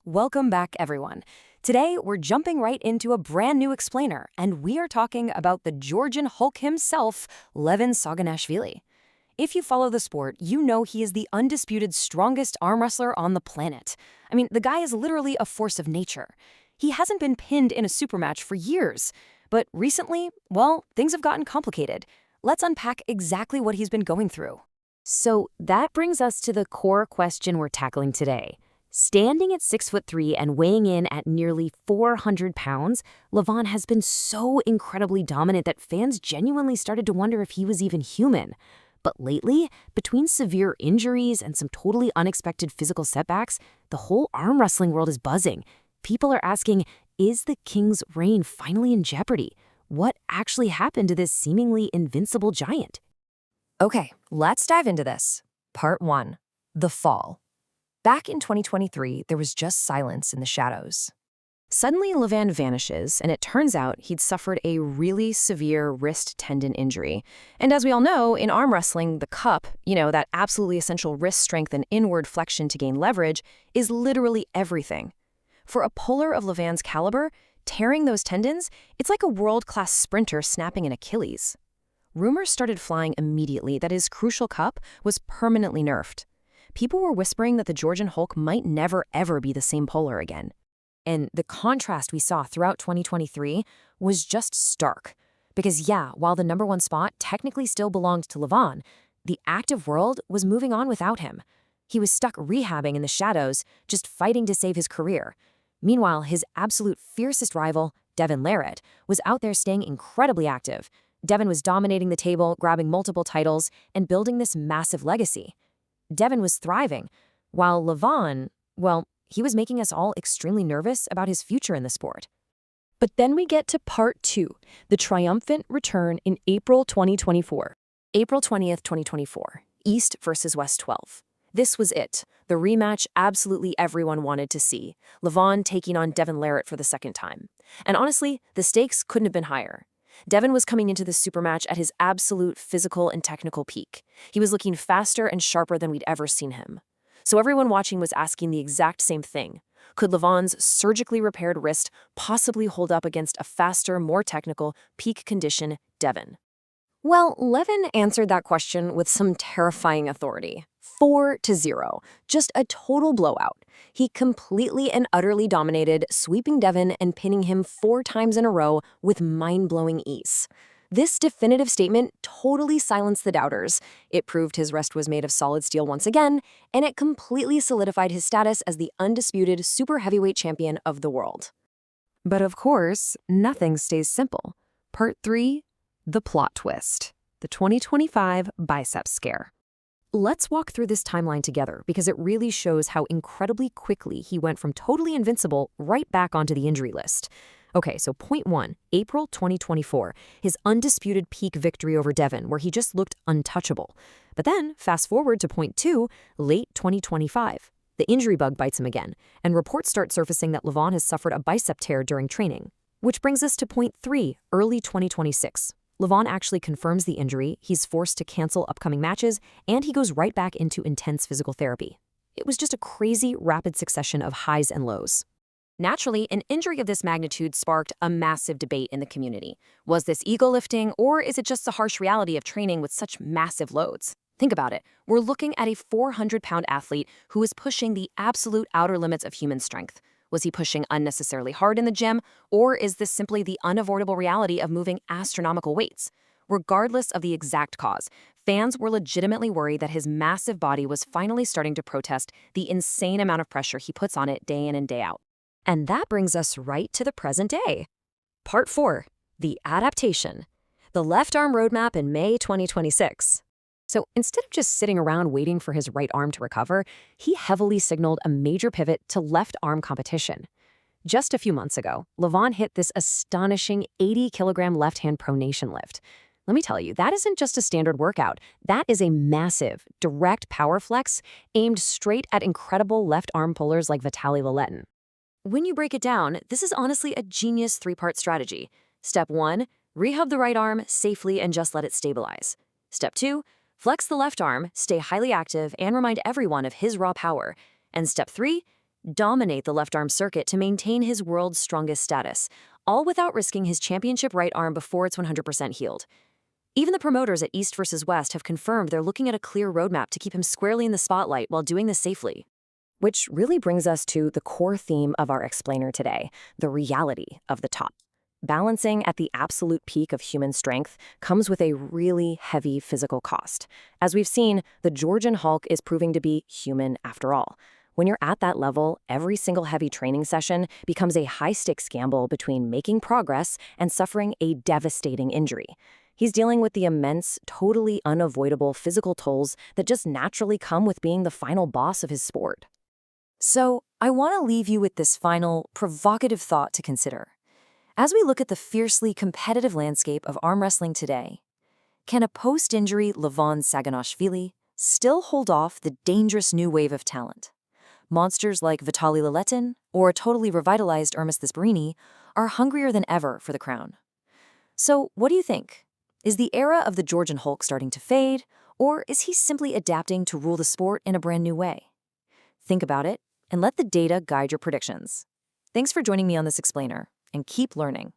Welcome back, everyone. Today, we're jumping right into a brand new explainer, and we are talking about the Georgian Hulk himself, Levan Saginashvili. If you follow the sport, you know he is the undisputed strongest arm wrestler on the planet. I mean, the guy is literally a force of nature. He hasn't been pinned in a supermatch for years, but recently, well, things have gotten complicated. Let's unpack exactly what he's been going through. So that brings us to the core question we're tackling today. Standing at 6'3" and weighing in at nearly 400 pounds, Levan has been so incredibly dominant that fans genuinely started to wonder if he was even human. But lately, between severe injuries and some totally unexpected physical setbacks, the whole arm wrestling world is buzzing. People are asking, is the king's reign finally in jeopardy? What actually happened to this seemingly invincible giant? Okay, let's dive into this. Part 1. The Fall. Back in 2023, there was just silence in the shadows. Suddenly, Levan vanishes, and it turns out he'd suffered a really severe wrist tendon injury. And as we all know, in arm wrestling, the cup, that absolutely essential wrist strength and inward flexion to gain leverage, is literally everything. For a puller of Levan's caliber, tearing those tendons, it's like a world-class sprinter snapping an Achilles. Rumors started flying immediately that his crucial cup was permanently nerfed. People were whispering that the Georgian Hulk might never, ever be the same puller again. And the contrast we saw throughout 2023 was just stark. Because while the #1 spot technically still belonged to Levan, the active world was moving on without him. He was stuck rehabbing in the shadows, just fighting to save his career. Meanwhile, his absolute fiercest rival, Devon Larratt, was out there staying incredibly active. Devon was dominating the table, grabbing multiple titles, and building this massive legacy. Devon was thriving, while Levan, well, he was making us all extremely nervous about his future in the sport. But then we get to Part 2, the triumphant return in April 2024. April 20th, 2024, East versus West 12. This was it, the rematch absolutely everyone wanted to see, Levan taking on Devon Larratt for the second time. And honestly, the stakes couldn't have been higher. Devon was coming into this supermatch at his absolute physical and technical peak. He was looking faster and sharper than we'd ever seen him. So everyone watching was asking the exact same thing. Could Levan's surgically repaired wrist possibly hold up against a faster, more technical, peak condition Devon? Well, Levan answered that question with some terrifying authority. 4-0, just a total blowout. He completely and utterly dominated, sweeping Devon and pinning him 4 times in a row with mind-blowing ease. This definitive statement totally silenced the doubters. It proved his wrist was made of solid steel once again, and it completely solidified his status as the undisputed super heavyweight champion of the world. But of course, nothing stays simple. Part 3. The plot twist. The 2025 bicep scare. Let's walk through this timeline together because it really shows how incredibly quickly he went from totally invincible right back onto the injury list. Okay, so point 1, April 2024, his undisputed peak victory over Devon, where he just looked untouchable. But then, fast forward to point 2, late 2025. The injury bug bites him again, and reports start surfacing that Levan has suffered a bicep tear during training. Which brings us to point 3, early 2026. Levan actually confirms the injury, he's forced to cancel upcoming matches, and he goes right back into intense physical therapy. It was just a crazy, rapid succession of highs and lows. Naturally, an injury of this magnitude sparked a massive debate in the community. Was this ego lifting, or is it just the harsh reality of training with such massive loads? Think about it. We're looking at a 400-pound athlete who is pushing the absolute outer limits of human strength. Was he pushing unnecessarily hard in the gym, or is this simply the unavoidable reality of moving astronomical weights? Regardless of the exact cause, fans were legitimately worried that his massive body was finally starting to protest the insane amount of pressure he puts on it day in and day out. And that brings us right to the present day. Part 4, the adaptation. The left arm roadmap in May 2026. So instead of just sitting around waiting for his right arm to recover, he heavily signaled a major pivot to left arm competition. Just a few months ago, Levan hit this astonishing 80-kilogram left-hand pronation lift. Let me tell you, that isn't just a standard workout. That is a massive, direct power flex aimed straight at incredible left arm pullers like Vitaly Laletin. When you break it down, this is honestly a genius 3-part strategy. Step 1, rehab the right arm safely and just let it stabilize. Step 2, flex the left arm, stay highly active, and remind everyone of his raw power. And step 3, dominate the left arm circuit to maintain his world's strongest status, all without risking his championship right arm before it's 100% healed. Even the promoters at East vs. West have confirmed they're looking at a clear roadmap to keep him squarely in the spotlight while doing this safely. Which really brings us to the core theme of our explainer today, the reality of the top. Balancing at the absolute peak of human strength comes with a really heavy physical cost. As we've seen, the Georgian Hulk is proving to be human after all. When you're at that level, every single heavy training session becomes a high-stakes gamble between making progress and suffering a devastating injury. He's dealing with the immense, totally unavoidable physical tolls that just naturally come with being the final boss of his sport. So, I want to leave you with this final, provocative thought to consider. As we look at the fiercely competitive landscape of arm wrestling today, can a post-injury Levan Saginashvili still hold off the dangerous new wave of talent? Monsters like Vitaly Laletin or a totally revitalized Ermis Thesbrini are hungrier than ever for the crown. So, what do you think? Is the era of the Georgian Hulk starting to fade, or is he simply adapting to rule the sport in a brand new way? Think about it and let the data guide your predictions. Thanks for joining me on this explainer, and keep learning.